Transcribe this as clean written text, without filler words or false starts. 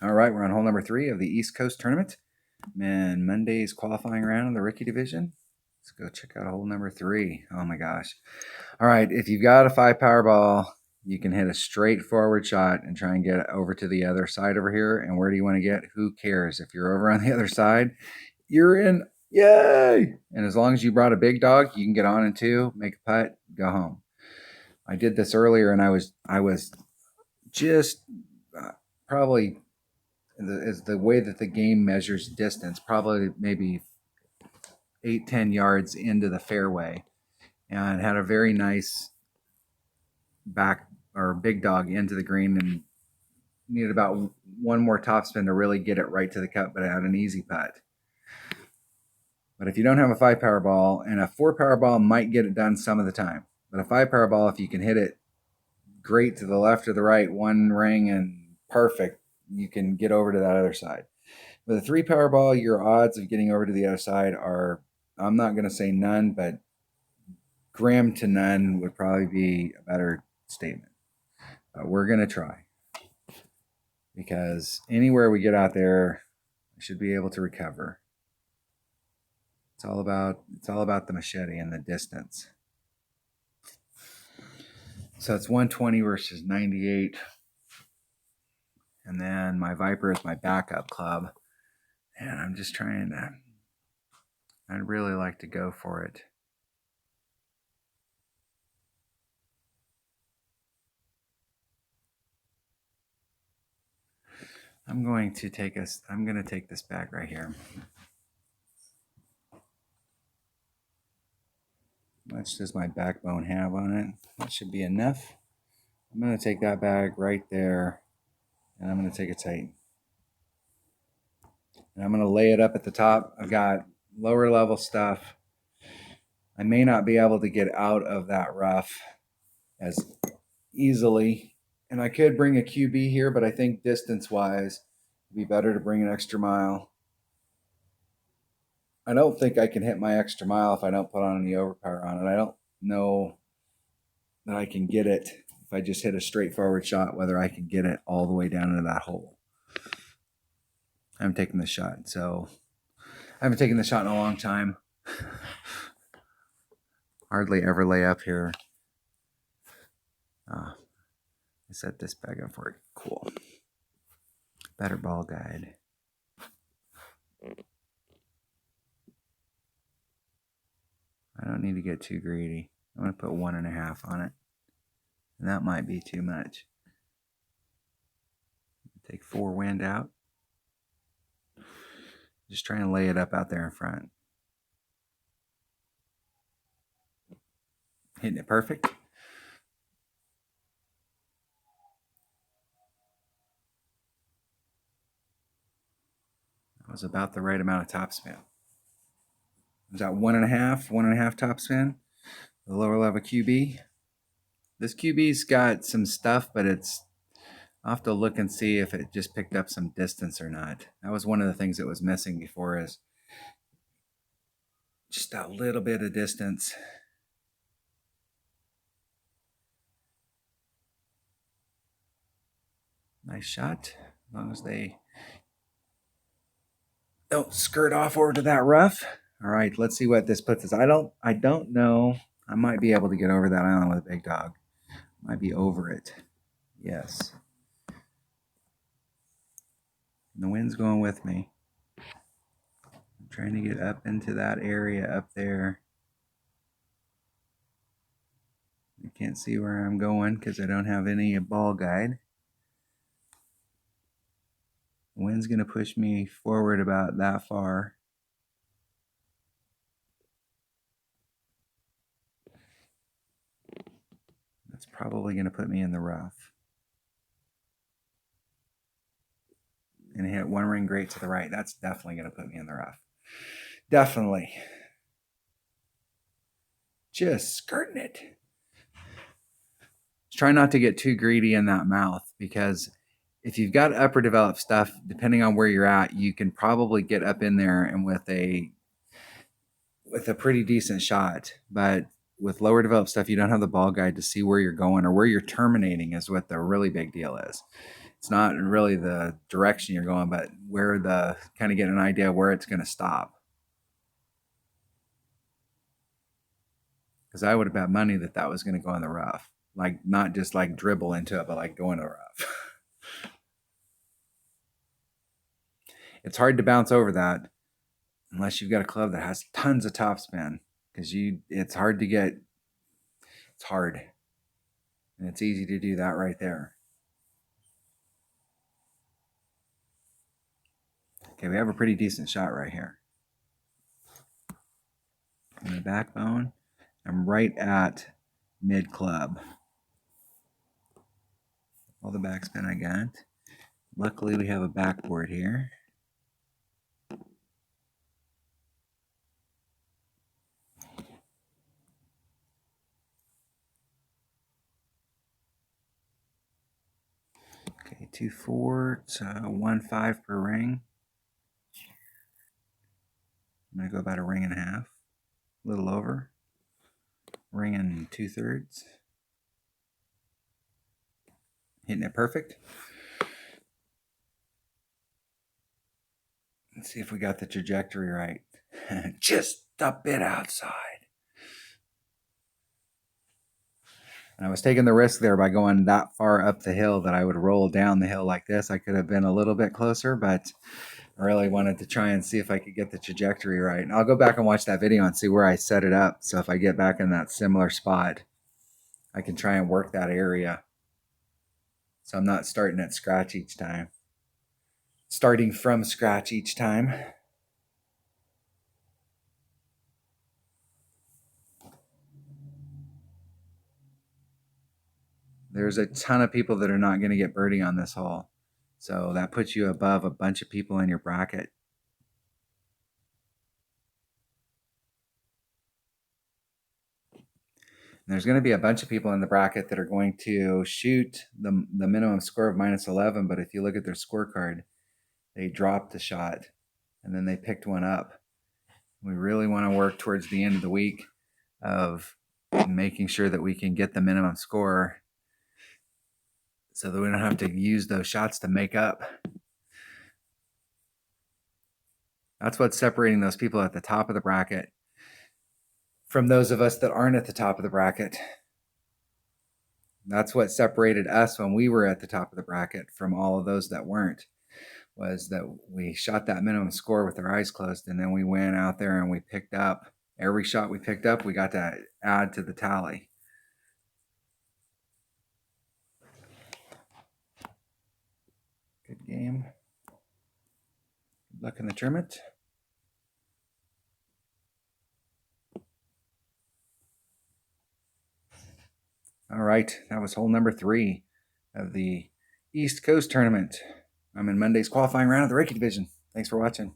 All right, we're on hole number 3 of the East Coast Tournament. And Monday's qualifying round of the rookie division. Let's go check out hole number 3. Oh my gosh. All right, if you've got a 5 power ball, you can hit a straightforward shot and try and get over to the other side over here. And where do you want to get? Who cares? If you're over on the other side, you're in. Yay! And as long as you brought a big dog, you can get on in 2, make a putt, go home. I did this earlier, and I was just probably is the way that the game measures distance, probably maybe 8-10 yards into the fairway, and had a very nice back or big dog into the green, and needed about one more topspin to really get it right to the cup, but I had an easy putt. But if you don't have a 5 power ball, and a 4 power ball might get it done some of the time, but a 5 power ball, if you can hit it great to the left or the right, one ring and perfect, you can get over to that other side. With a 3 power ball, your odds of getting over to the other side are, I'm not going to say none, but grim to none would probably be a better statement. We're going to try, because anywhere we get out there, we should be able to recover. It's all about the machete and the distance. So it's 120 versus 98. And then my Viper is my backup club. And I'm just trying to, I'd really like to go for it. I'm going to take this bag right here. How much does my backbone have on it? That should be enough. I'm going to take that bag right there, and I'm going to take it tight. And I'm going to lay it up at the top. I've got lower level stuff. I may not be able to get out of that rough as easily. And I could bring a QB here, but I think distance-wise, it'd be better to bring an extra mile. I don't think I can hit my extra mile if I don't put on any overpower on it. I don't know that I can get it if I just hit a straightforward shot, whether I can get it all the way down into that hole. I haven't taken this shot, so I haven't taken the shot in a long time. Hardly ever lay up here. I set this bag up for it. Cool. Better ball guide. I don't need to get too greedy. I'm going to put 1.5 on it. And that might be too much. Take 4 wind out. Just try and lay it up out there in front. Hitting it perfect. That was about the right amount of topspin. Was that 1.5 topspin? The lower level QB. This QB's got some stuff, but I'll have to look and see if it just picked up some distance or not. That was one of the things that was missing before, is just a little bit of distance. Nice shot, as long as they don't skirt off over to that rough. All right, let's see what this puts us. I don't know. I might be able to get over that island with a big dog. Might be over it. Yes. And the wind's going with me. I'm trying to get up into that area up there. I can't see where I'm going because I don't have any ball guide. The wind's going to push me forward about that far. That's probably going to put me in the rough. And hit one ring great to the right. That's definitely going to put me in the rough. Definitely. Just skirting it. Try not to get too greedy in that mouth, because if you've got upper developed stuff, depending on where you're at, you can probably get up in there and with a pretty decent shot. But with lower developed stuff, you don't have the ball guide to see where you're going or where you're terminating, is what the really big deal is. It's not really the direction you're going, but where the kind of get an idea where it's going to stop. Because I would have bet money that that was going to go in the rough, like not just like dribble into it, but like go in the rough. It's hard to bounce over that unless you've got a club that has tons of topspin, because it's hard to get. It's hard, and it's easy to do that right there. Okay, we have a pretty decent shot right here. In the backbone, I'm right at mid club. All the backspin I got. Luckily, we have a backboard here. Okay, 2-4 to 1-5 per ring. I'm going to go about a ring and a half, a little over. Ring and 2/3. Hitting it perfect. Let's see if we got the trajectory right. Just a bit outside. And I was taking the risk there by going that far up the hill that I would roll down the hill like this. I could have been a little bit closer, but I really wanted to try and see if I could get the trajectory right. And I'll go back and watch that video and see where I set it up. So if I get back in that similar spot, I can try and work that area. So I'm not starting at scratch each time. Starting from scratch each time. There's a ton of people that are not going to get birdie on this hole. So that puts you above a bunch of people in your bracket. And there's going to be a bunch of people in the bracket that are going to shoot the minimum score of -11, but if you look at their scorecard, they dropped a shot and then they picked one up. We really want to work towards the end of the week of making sure that we can get the minimum score so that we don't have to use those shots to make up. That's what's separating those people at the top of the bracket from those of us that aren't at the top of the bracket. That's what separated us when we were at the top of the bracket from all of those that weren't, was that we shot that minimum score with our eyes closed, and then we went out there and we picked up every shot we picked up. We got to add to the tally. Good game. Good luck in the tournament. All right, that was hole number 3 of the East Coast tournament. I'm in Monday's qualifying round of the Ricky division. Thanks for watching.